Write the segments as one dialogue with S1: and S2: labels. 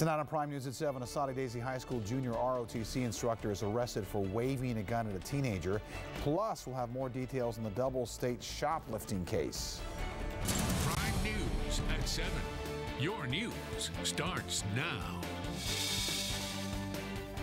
S1: Tonight on Prime News at 7, a Saudi Daisy High School junior ROTC instructor is arrested for waving a gun at a teenager. Plus, we'll have more details on the double state shoplifting case.
S2: Prime News at 7. Your news starts now.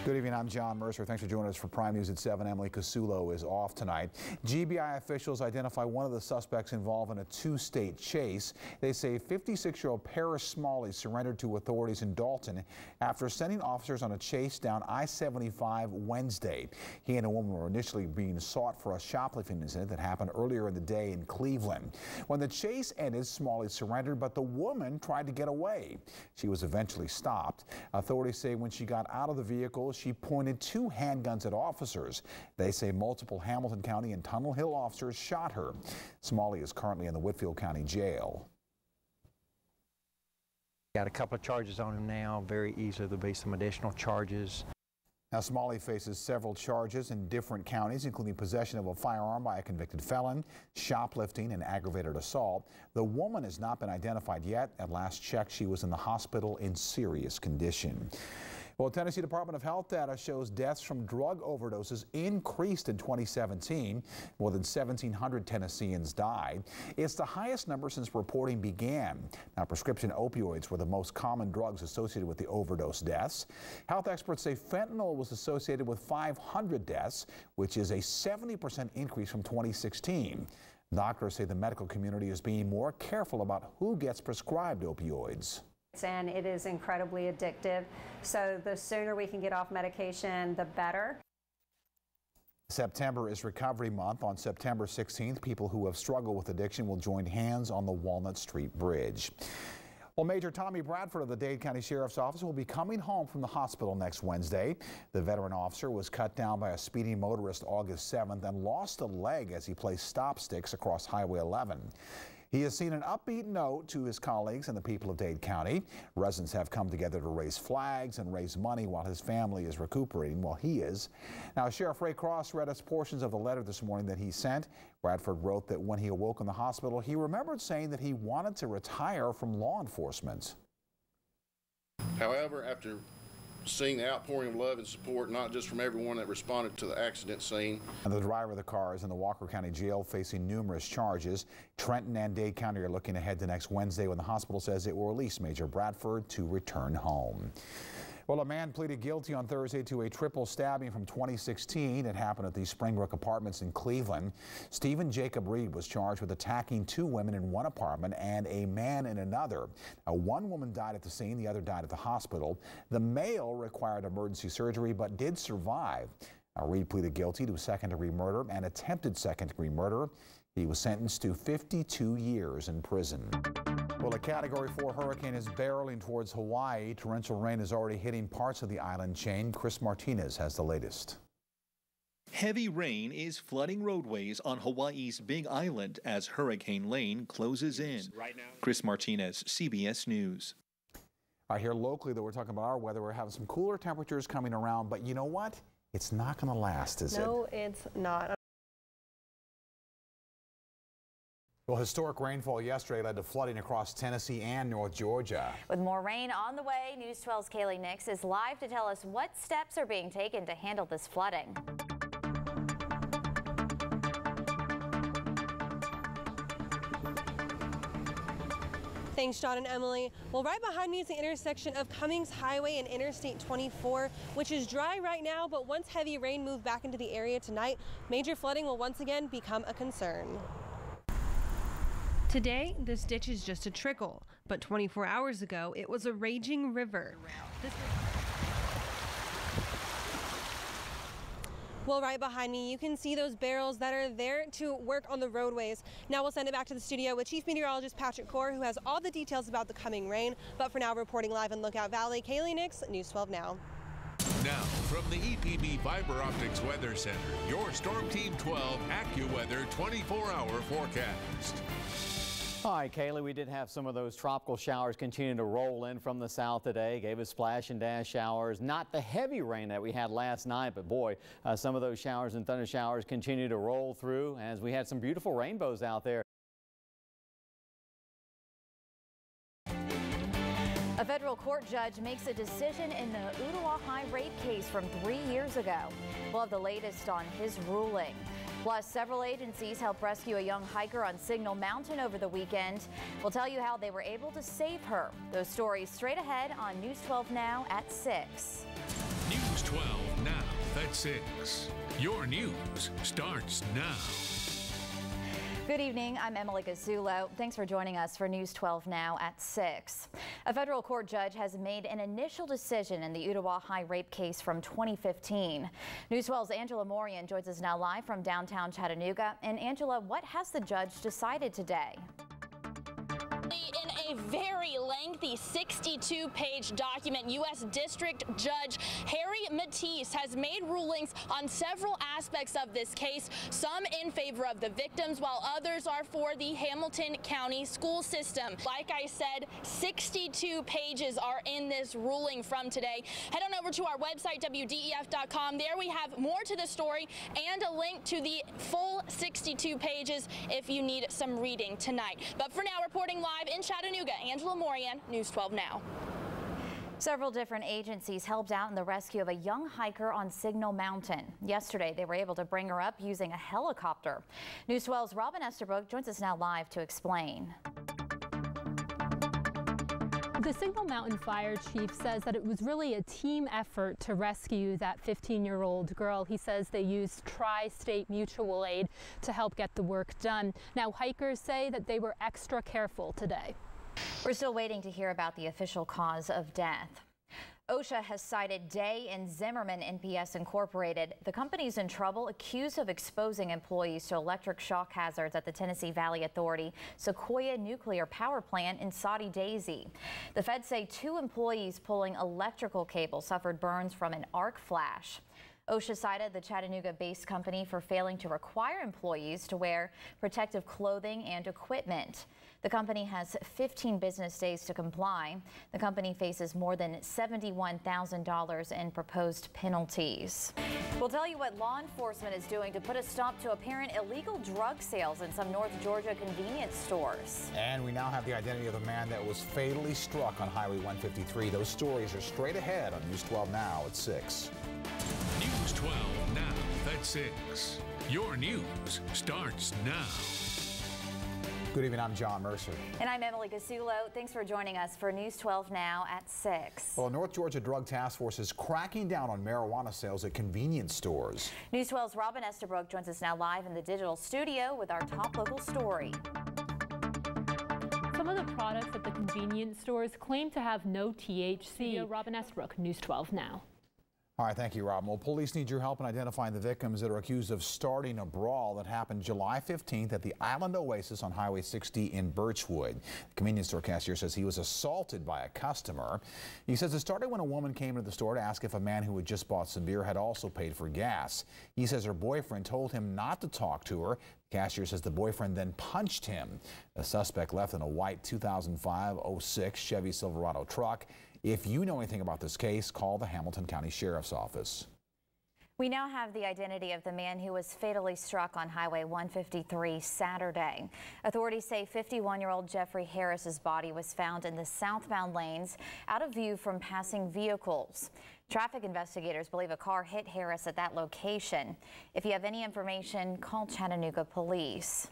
S1: Good evening, I'm John Mercer. Thanks for joining us for Prime News at 7. Emily Casulo is off tonight. GBI officials identify one of the suspects involved in a two-state chase. They say 56-year-old Paris Smalley surrendered to authorities in Dalton after sending officers on a chase down I-75 Wednesday. He and a woman were initially being sought for a shoplifting incident that happened earlier in the day in Cleveland. When the chase ended, Smalley surrendered, but the woman tried to get away. She was eventually stopped. Authorities say when she got out of the vehicle, she pointed two handguns at officers. They say multiple Hamilton County and Tunnel Hill officers shot her. Smalley is currently in the Whitfield County Jail.
S3: Got a couple of charges on him now. Very easily there'll be some additional charges.
S1: Now, Smalley faces several charges in different counties, including possession of a firearm by a convicted felon, shoplifting, and aggravated assault. The woman has not been identified yet. At last check, she was in the hospital in serious condition. Well, Tennessee Department of Health data shows deaths from drug overdoses increased in 2017. More than 1,700 Tennesseans died. It's the highest number since reporting began. Now, prescription opioids were the most common drugs associated with the overdose deaths. Health experts say fentanyl was associated with 500 deaths, which is a 70% increase from 2016. Doctors say the medical community is being more careful about who gets prescribed opioids.
S4: And it is incredibly addictive. So the sooner we can get off medication, the better.
S1: September is Recovery Month. On September 16th, people who have struggled with addiction will join hands on the Walnut Street Bridge. Well, Major Tommy Bradford of the Dade County Sheriff's Office will be coming home from the hospital next Wednesday. The veteran officer was cut down by a speeding motorist August 7th and lost a leg as he placed stop sticks across Highway 11. He has seen an upbeat note to his colleagues and the people of Dade County. Residents have come together to raise flags and raise money while his family is recuperating while he is. Now, Sheriff Ray Cross read us portions of the letter this morning that he sent. Bradford wrote that when he awoke in the hospital, he remembered saying that he wanted to retire from law enforcement.
S5: However, after seeing the outpouring of love and support, not just from everyone that responded to the accident scene.
S1: And the driver of the car is in the Walker County Jail facing numerous charges. Trenton and Dade County are looking ahead to next Wednesday when the hospital says it will release Major Bradford to return home. Well, a man pleaded guilty on Thursday to a triple stabbing from 2016. It happened at the Springbrook Apartments in Cleveland. Stephen Jacob Reed was charged with attacking two women in one apartment and a man in another. Now, one woman died at the scene, the other died at the hospital. The male required emergency surgery but did survive. Now, Reed pleaded guilty to second-degree murder and attempted second-degree murder. He was sentenced to 52 years in prison. Well, a Category 4 hurricane is barreling towards Hawaii. Torrential rain is already hitting parts of the island chain. Chris Martinez has the latest.
S6: Heavy rain is flooding roadways on Hawaii's Big Island as Hurricane Lane closes in. Chris Martinez, CBS News.
S1: All right, here locally, though, we're talking about our weather. We're having some cooler temperatures coming around, but you know what? It's not going to last, is it?
S7: No, it's not.
S1: Well, historic rainfall yesterday led to flooding across Tennessee and North Georgia.
S8: With more rain on the way, News 12's Kaylee Nix is live to tell us what steps are being taken to handle this flooding.
S7: Thanks, John and Emily. Well, right behind me is the intersection of Cummings Highway and Interstate 24, which is dry right now, but once heavy rain moved back into the area tonight, major flooding will once again become a concern. Today, this ditch is just a trickle, but 24 hours ago, it was a raging river. Well, right behind me, you can see those barrels that are there to work on the roadways. Now we'll send it back to the studio with Chief Meteorologist Patrick Core, who has all the details about the coming rain. But for now, reporting live in Lookout Valley, Kaylee Nix, News 12 Now.
S2: Now, from the EPB Fiber Optics Weather Center, your Storm Team 12 AccuWeather 24-hour forecast.
S9: Hi, Kaylee. We did have some of those tropical showers continue to roll in from the south today. Gave us splash and dash showers. Not the heavy rain that we had last night, but boy, some of those showers and thunder showers continue to roll through as we had some beautiful rainbows out there.
S8: A federal court judge makes a decision in the Ottawa High rape case from 3 years ago. We'll have the latest on his ruling. Plus, several agencies helped rescue a young hiker on Signal Mountain over the weekend. We'll tell you how they were able to save her. Those stories straight ahead on News 12 Now at 6.
S2: News 12 Now at 6. Your news starts now.
S8: Good evening, I'm Emily Gazzulo. Thanks for joining us for News 12 Now at 6. A federal court judge has made an initial decision in the Ottawa High rape case from 2015. News 12's Angela Morian joins us now live from downtown Chattanooga. And Angela, what has the judge decided today?
S10: In a very lengthy 62-page document, U.S. District Judge Harry Matisse has made rulings on several aspects of this case, some in favor of the victims, while others are for the Hamilton County school system. Like I said, 62 pages are in this ruling from today. Head on over to our website, WDEF.com. There we have more to the story and a link to the full 62 pages if you need some reading tonight. But for now, reporting live in Chattanooga, Angela Morian, News 12 Now.
S8: Several different agencies helped out in the rescue of a young hiker on Signal Mountain. Yesterday, they were able to bring her up using a helicopter. News 12's Robin Estabrook joins us now live to explain.
S11: The Signal Mountain Fire Chief says that it was really a team effort to rescue that 15-year-old girl. He says they used Tri-State Mutual Aid to help get the work done. Now, hikers say that they were extra careful today.
S8: We're still waiting to hear about the official cause of death. OSHA has cited Day and Zimmerman NPS Incorporated. The company's in trouble, accused of exposing employees to electric shock hazards at the Tennessee Valley Authority Sequoia Nuclear Power Plant in Saudi Daisy. The feds say 2 employees pulling electrical cable suffered burns from an arc flash. OSHA cited the Chattanooga-based company for failing to require employees to wear protective clothing and equipment. The company has 15 business days to comply. The company faces more than $71,000 in proposed penalties. We'll tell you what law enforcement is doing to put a stop to apparent illegal drug sales in some North Georgia convenience stores.
S1: And we now have the identity of the man that was fatally struck on Highway 153. Those stories are straight ahead on News 12 Now at 6.
S2: News 12 Now at 6. Your news starts now.
S1: Good evening, I'm John Mercer.
S8: And I'm Emily Gazzulo. Thanks for joining us for News 12 Now at 6.
S1: Well, North Georgia Drug Task Force is cracking down on marijuana sales at convenience stores.
S8: News 12's Robin Estabrook joins us now live in the digital studio with our top local story.
S11: Some of the products at the convenience stores claim to have no THC. Robin Estabrook, News 12 Now.
S1: All right, thank you, Rob. Well, police need your help in identifying the victims that are accused of starting a brawl that happened July 15th at the Island Oasis on Highway 60 in Birchwood. The convenience store cashier says he was assaulted by a customer. He says it started when a woman came into the store to ask if a man who had just bought some beer had also paid for gas. He says her boyfriend told him not to talk to her. The cashier says the boyfriend then punched him. The suspect left in a white 2005-06 Chevy Silverado truck. If you know anything about this case, call the Hamilton County Sheriff's Office.
S8: We now have the identity of the man who was fatally struck on Highway 153 Saturday. Authorities say 51-year-old Jeffrey Harris's body was found in the southbound lanes, out of view from passing vehicles. Traffic investigators believe a car hit Harris at that location. If you have any information, call Chattanooga Police.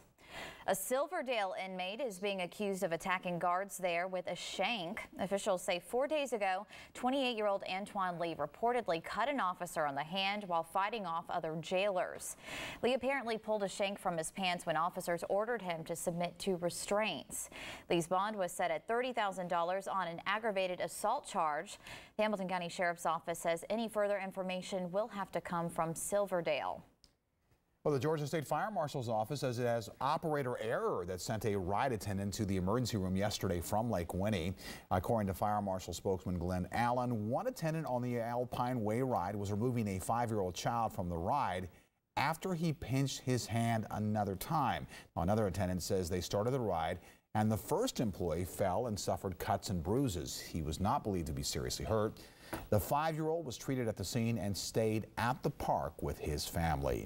S8: A Silverdale inmate is being accused of attacking guards there with a shank. Officials say 4 days ago, 28-year-old Antoine Lee reportedly cut an officer on the hand while fighting off other jailers. Lee apparently pulled a shank from his pants when officers ordered him to submit to restraints. Lee's bond was set at $30,000 on an aggravated assault charge. The Hamilton County Sheriff's Office says any further information will have to come from Silverdale.
S1: Well, the Georgia State Fire Marshal's office says it has operator error that sent a ride attendant to the emergency room yesterday from Lake Winnie. According to Fire Marshal spokesman Glenn Allen, one attendant on the Alpine Way ride was removing a 5-year-old child from the ride after he pinched his hand another time. Another attendant says they started the ride and the first employee fell and suffered cuts and bruises. He was not believed to be seriously hurt. The 5-year-old was treated at the scene and stayed at the park with his family.